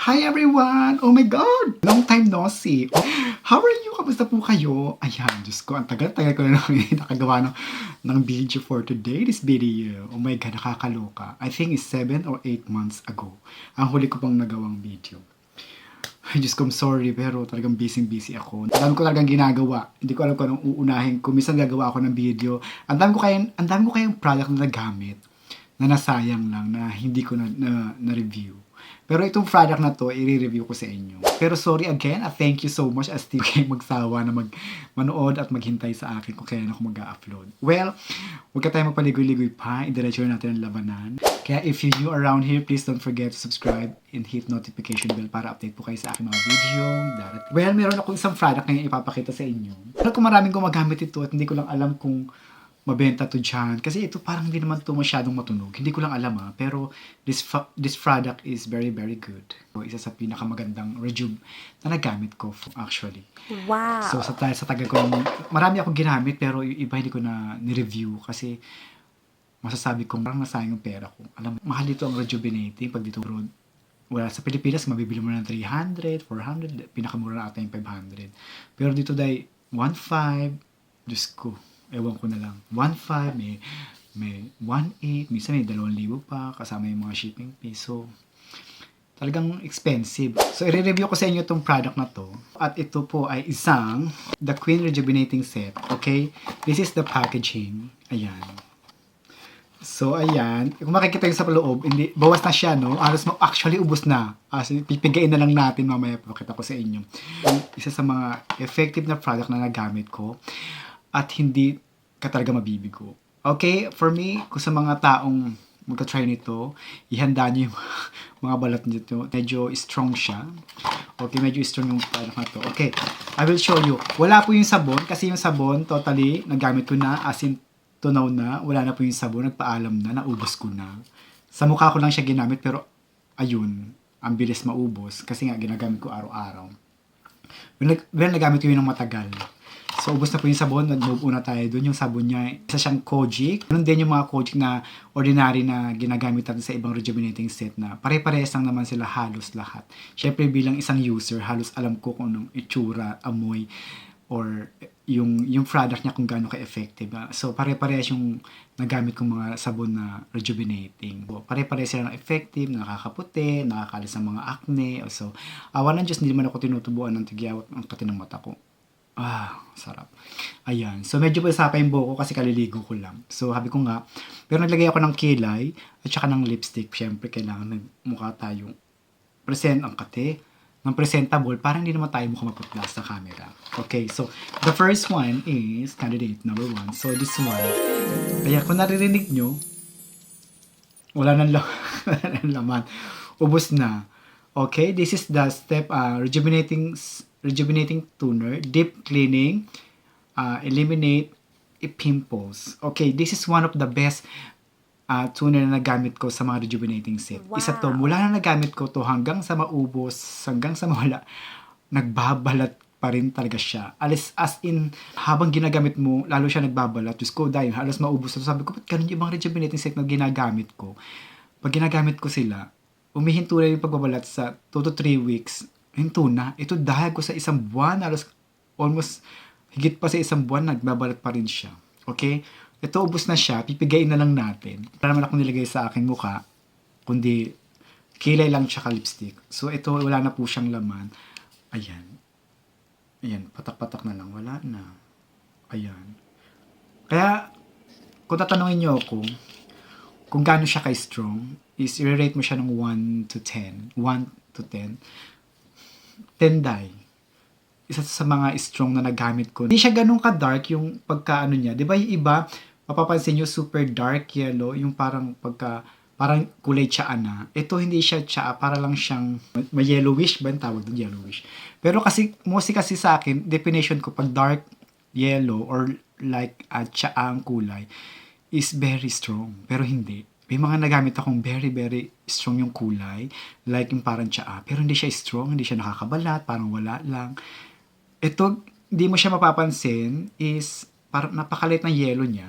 Hi everyone! Oh my God! Long time no see. Oh, how are you? Kamusta po kayo? Ayan, Diyos ko, ang tagal-tagal ko na naman nakagawa ng video for today, this video. Oh my God, nakakaloka. I think it's 7 or 8 months ago. Ang huli ko pang nagawang video. Ay, Diyos ko, I'm sorry, pero talagang busy ako. Ang dami ko talagang ginagawa. Hindi ko alam kung anong uunahin. Kung minsan gagawa ako ng video, ang dami ko kayang product na nagamit na nasayang lang, na hindi ko na-review. Pero itong product na to, i-review ko sa inyo. Pero sorry again, thank you so much as still kayo magsawa na manood at maghintay sa akin kung kailan ako mag-upload. Well, huwag ka tayo magpaligoy-ligoy pa, idiretso natin ang labanan. Kaya if you're new around here, please don't forget to subscribe and hit notification bell para update po kayo sa aking mga video darating. Well, meron akong isang product na ipapakita sa inyo. Pero kung maraming gumagamit ito at hindi ko lang alam kung mabenta to dyan. Kasi ito parang hindi naman to masyadong matunog. Hindi ko lang alam pero this product is very good. Isa sa pinakamagandang rejuve na nagamit ko actually. Wow! So sa tagal ko, marami akong ginamit pero yung iba hindi ko na ni-review kasi masasabi kong parang nasayang yung pera ko. Alam, mahal dito ang rejuvenating pag dito road. Wala sa Pilipinas, mabibili mo ng 300, 400, pinakamura na ata yung 500. Pero dito dahil 1.5, Diyos ko, ewan ko na lang. 1.5, may 1.8, minsan may 2,000 pa, kasama yung mga shipping fee. So, talagang expensive. So, i-review ko sa inyo itong product na to. At ito po ay isang The Queen Rejuvenating Set. Okay? This is the packaging. Ayan. So, ayan. Kung makikita yung sa loob, hindi, bawas na siya, no? Actually, ubos na. Pipigain na lang natin mamaya. Pakita ko sa inyo. Isa sa mga effective na product na nagamit ko. At hindi ka talaga mabibigo. Okay, for me, kung sa mga taong magka-try nito, ihanda nyo yung mga balat nito. Medyo strong siya. Okay, medyo strong yung product na to. Okay, I will show you. Wala po yung sabon, kasi yung sabon, totally, nagamit ko na, as in, tunaw na. Wala na po yung sabon, nagpaalam na, naubos ko na. Sa mukha ko lang siya ginamit, pero, ayun, ang bilis maubos, kasi nga, ginagamit ko araw-araw. Well, nagamit ko yun ng matagal. So, ubos na po yung sabon. Nag-move una tayo dun. Yung sabon niya, isa siyang Kojic. Ganun din yung mga Kojic na ordinary na ginagamit natin sa ibang rejuvenating set na pare-parehas lang naman sila halos lahat. Siyempre, bilang isang user, halos alam ko kung anong itsura, amoy, or yung product niya kung gaano ka-effective. So, pare-parehas yung nagamit kong mga sabon na rejuvenating. Pare-parehas sila ng effective, nakakaputi, nakakalis ng mga acne. So, awan ng Diyos, hindi naman ako tinutubuan ng tigyawat ang kati ng mata ko. Sarap. Ayan. So, medyo pasapa yung buhok ko kasi kaliligo ko lang. So, habi ko nga. Pero naglagay ako ng kilay at saka ng lipstick. Siyempre, kailangan mukha tayong ang kate ng presentable para hindi naman tayo mukhang maputla sa camera. Okay. So, the first one is candidate number 1. So, this one. Kaya kung naririnig nyo, wala nang laman. Ubos na. Okay. This is the step rejuvenating toner, deep cleaning, eliminate pimples. Okay, this is one of the best toner na nagamit ko sa mga rejuvenating set. Wow. Isa to, mula na nagamit ko to hanggang sa maubos, hanggang sa mawala, nagbabalat pa rin talaga siya. As in, habang ginagamit mo, lalo siya nagbabalat. Diyos ko, dahil halos maubos. So, sabi ko, ba't ganun yung ibang rejuvenating set na ginagamit ko? Pag ginagamit ko sila, umihinto na yung pagbabalat sa 2 to 3 weeks. Hinto na. Ito dahil ko sa isang buwan, almost higit pa sa isang buwan, nagbabalat pa rin siya. Okay? Ito, ubos na siya. Pipigain na lang natin. Wala naman akong nilagay sa aking mukha, kundi kilay lang tsaka lipstick. So, ito, wala na po siyang laman. Ayan. Ayan, patak-patak na lang. Wala na. Ayan. Kaya, kung tatanungin niyo ako, kung gaano siya ka-strong, is i-rate mo siya ng 1 to 10. 1 to 10. Tenday. Isa sa mga strong na nagamit ko. Hindi siya ganun ka-dark yung pagka-ano niya. Di ba yung iba, mapapansin nyo, super dark yellow, yung parang kulay tsaa na. Ito hindi siya tsaa, para lang siyang may yellowish ba yung tawag doon, yellowish. Pero kasi, mostly kasi sa akin, definition ko, pag dark yellow or like tsaa ang kulay, is very strong. Pero hindi. May mga nagamit akong very strong yung kulay. Like yung parang tsaa. Pero hindi siya strong, hindi siya nakakabalat, parang wala lang. Ito, hindi mo siya mapapansin is parang napakalit ng yellow niya.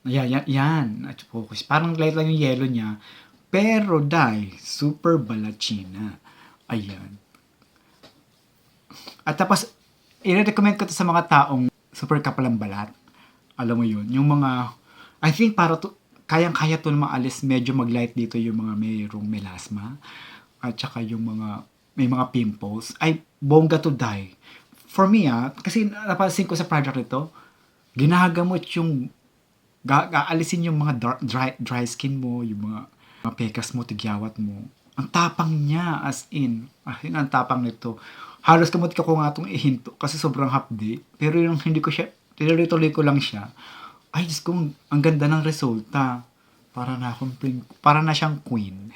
Yan. At focus. Parang light lang yung yellow niya. Pero dahil super balatsina. Ayan. At tapos, i-recommend ko to sa mga taong super kapalang balat. Alam mo yun, yung mga, I think para to, kayang-kaya to na maalis, medyo mag-light dito yung mga mayroong melasma. At saka yung mga, may mga pimples. Ay, bongga to die. For me kasi napansin ko sa project nito, ginagamot yung, gaalisin yung mga dry skin mo, yung mga pekas mo, tigyawat mo. Ang tapang niya, as in, ang tapang nito. Halos kamot ka ko nga itong ihinto kasi sobrang hapdi. Pero yung hindi ko siya, tinuloy-tuloy ko lang siya. Ay, Diyos ko, ang ganda ng resulta. Para na siyang queen.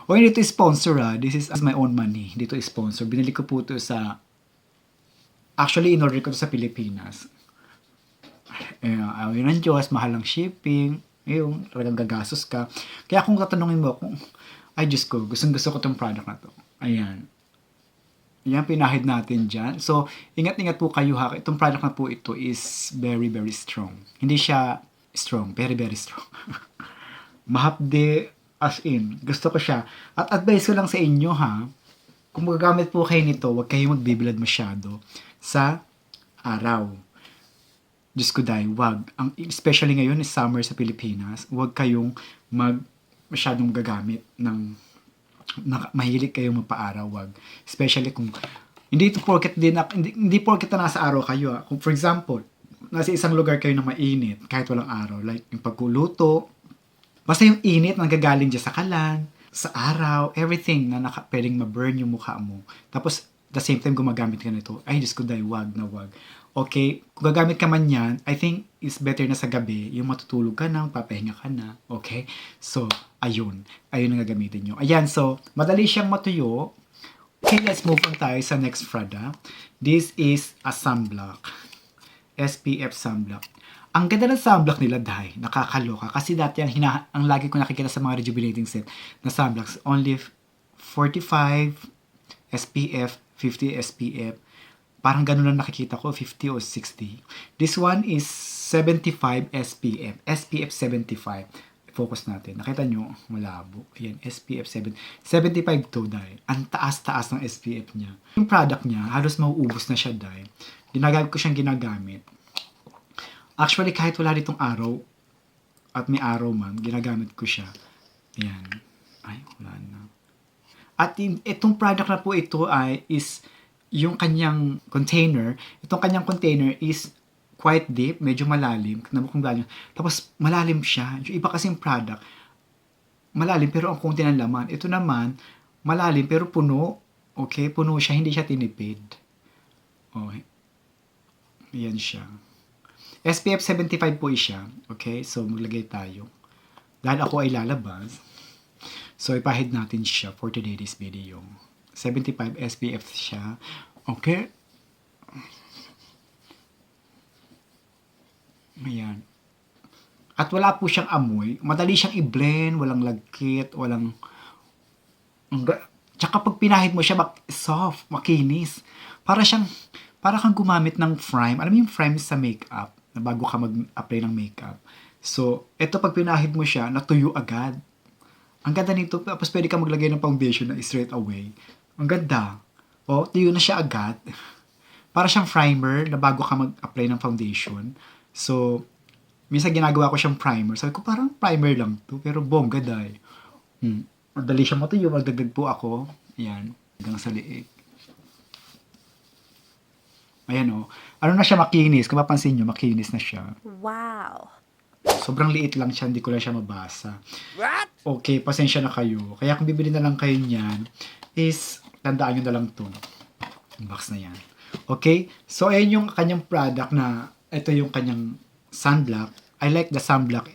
O hindi ito sponsor this is my own money. Dito sponsor. Binili ko po ito sa, actually in-order ko ito sa Pilipinas. Yun ang Diyos, mahal ang shipping. Yung talagang gagastos ka. Kaya kung tatanungin mo kung, ay Diyos ko, gusto ko itong product na to. Ayan. Yan, pinahid natin dyan. So, ingat-ingat po kayo ha. Itong product na po ito is very, very strong. Hindi siya strong. Very, very strong. Mahapde as in. Gusto ko siya. At advice ko lang sa inyo ha. Kung magagamit po kayo nito, huwag kayong magbibilad masyado sa araw. Diyos ko dahil, wag. Especially ngayon, is summer sa Pilipinas, huwag kayong masyadong gagamit ng mahilig kayong magpa-araw, wag. Especially kung hindi porket na nasa araw kayo. Kung for example, nasa isang lugar kayo na mainit kahit walang araw, like yung pagluluto, basta yung init nanggagaling dyan sa kalan, sa araw, everything na pwedeng ma-burn yung mukha mo. Tapos the same time gumagamit ka nito, ay Diyos ko dahil, wag na wag. Okay, kung gagamit ka man yan, I think it's better na sa gabi, yung matutulog ka na, papahinga ka na, okay? So, ayun ang gagamitin nyo. Ayan, so, madali siyang matuyo. Okay, let's move on tayo sa next product. This is a sunblock. SPF sunblock. Ang ganda ng sunblock nila, dahil nakakaloka. Kasi dati ang lagi ko nakikita sa mga rejuvenating set na sunblocks, only 45 SPF, 50 SPF. Parang ganun lang nakikita ko, 50 o 60. This one is 75 SPF. SPF 75. Focus natin. Nakita nyo, malabo. Ayan, SPF 75 to, dahil. Ang taas-taas ng SPF niya. Yung product niya, halos mauubos na siya, dahil. Ginagamit ko siyang ginagamit. Actually, kahit wala ditong araw, at may araw man, ginagamit ko siya. Ayan. Ay, wala na. At itong product na po ito is yung kanyang container. Itong kanyang container is quite deep, medyo malalim. Tapos malalim siya. Yung iba kasing product, malalim pero ang konti ng laman. Ito naman, malalim pero puno. Okay, puno siya, hindi siya tinipid. Okay. Ayan siya. SPF 75 po siya. Okay, so maglagay tayo. Dahil ako ay lalabas, so ipahid natin siya for today's video. 75 SPF siya. Okay. Ayan. At wala po siyang amoy. Madali siyang i-blend, walang lagkit, walang... Tsaka pag pinahid mo siya, soft, makinis. Para kang gumamit ng prime. Alam mo yung prime sa makeup, na bago ka mag-apply ng makeup. So, ito pag pinahid mo siya, natuyo agad. Ang ganda nito, tapos pwede ka maglagay ng foundation na straight away. Ang ganda. O, tuyo na siya agad. Para siyang primer na bago ka mag-apply ng foundation. So, minsan ginagawa ko siyang primer. Sabi ko, parang primer lang to, pero bongga dahil. Madali siya matuyo, magdagdag po ako. Ayan, hanggang sa liig. Ayan o. Ano na siya, makinis. Kung mapansin nyo, makinis na siya. Wow! Sobrang liit lang siya, hindi ko lang siya mabasa. What? Okay, pasensya na kayo. Kaya kung bibili na lang kayo niyan, is tandaan nyo na lang to. Yung box na yan. Okay? So, ayan yung kanyang product na, ito yung kanyang sunblock. I like the sunblock.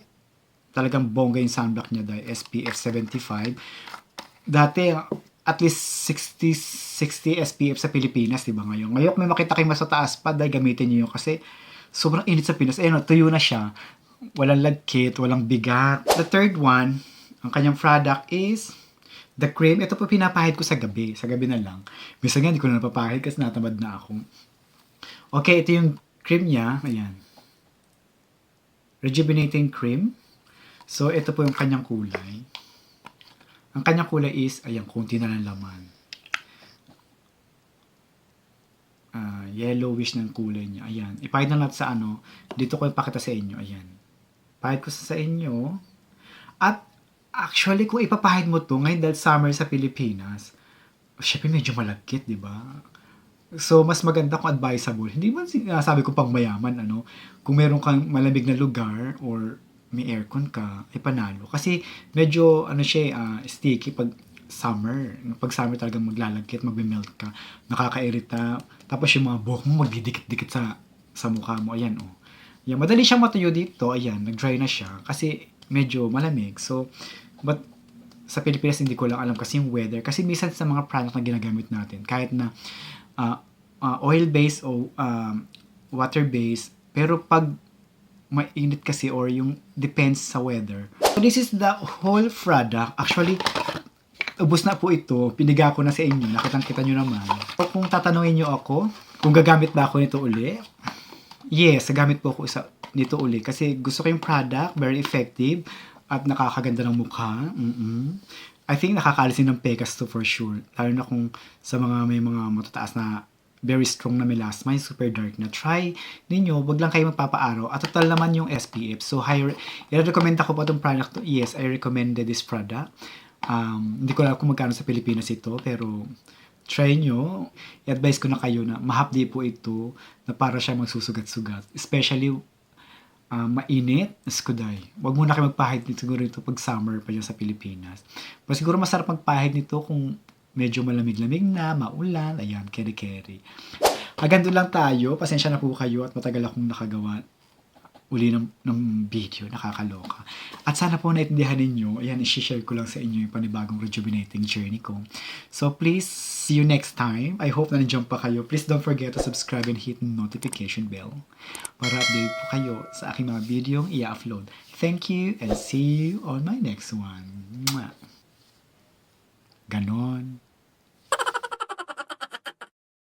Talagang bongga yung sunblock niya dahil SPF 75. Dati, at least 60 SPF sa Pilipinas, di ba ngayon? Ngayon, may makita kayo mas mataas pa dahil gamitin niyo yun kasi sobrang init sa Pinas. Ayun, tuyo na siya. Walang lagkit, walang bigat. The third one, ang kanyang product is the cream. Ito po pinapahid ko sa gabi. Sa gabi na lang. Minsan nga, hindi ko na napapahid kasi natamad na ako. Okay, ito yung cream niya. Ayan. Rejuvenating cream. So, ito po yung kanyang kulay. Ang kanyang kulay is, ayan, konti na lang laman. Yellowish ng kulay niya. Ayan. Ipahid na natin sa ano. Dito ko ipakita sa inyo. Ayan. Pahid ko sa inyo. At actually, kung ipapahid mo to ngayon dahil summer sa Pilipinas, syempre medyo malagkit, di ba? So, mas maganda kung advisable. Hindi man sinasabi ko pang mayaman, ano. Kung meron kang malamig na lugar or may aircon ka, ay panalo. Kasi medyo, ano siya, sticky pag summer. Pag summer talagang maglalagkit, magbe-melt ka. Nakakairita. Tapos yung mga buhok mo magdidikit-dikit sa mukha mo. Ayan, oh. Yan, madali siyang matuyo dito. Ayan, nag-dry na siya. Kasi medyo malamig. So, but sa Pilipinas hindi ko lang alam kasi yung weather. Kasi minsan sa mga product na ginagamit natin, kahit na oil-based o water-based, pero pag mainit kasi or yung depends sa weather. So this is the whole product. Actually, ubos na po ito. Piniga ko na sa inyo. Nakitang-kita nyo naman. So, kung tatanungin nyo ako, kung gagamit ba ako nito uli, yes, gagamit po ako nito uli. Kasi gusto ko yung product, very effective, at nakakaganda ng mukha. I think nakakaalisin ng pekas to for sure. Lalo na kung sa may mga matataas na very strong na melasma, yung super dark na. Try ninyo, wag lang kayo magpapaaraw. At total naman yung SPF. So, i-recommend ako po itong product to. Yes, I recommended this product. Hindi ko alam kung magkano sa Pilipinas ito, pero try nyo. I-advise ko na kayo na mahapdi po ito na para siya magsusugat-sugat. Especially, mainit, eskuday. Huwag muna kayo magpahid nito siguro ito pag summer pa dyan sa Pilipinas. Pero siguro masarap magpahid nito kung medyo malamig-lamig na, maulan, ayan, keri-keri. Hanggang doon lang tayo. Pasensya na po kayo at matagal akong nakagawa uli ng video, nakakaloka. At sana po naintindihan ninyo, ayan, i-share ko lang sa inyo yung panibagong rejuvenating journey ko. So please, see you next time. I hope na nandiyan pa kayo. Please don't forget to subscribe and hit the notification bell para update po kayo sa aking mga video i-upload. Thank you and see you on my next one.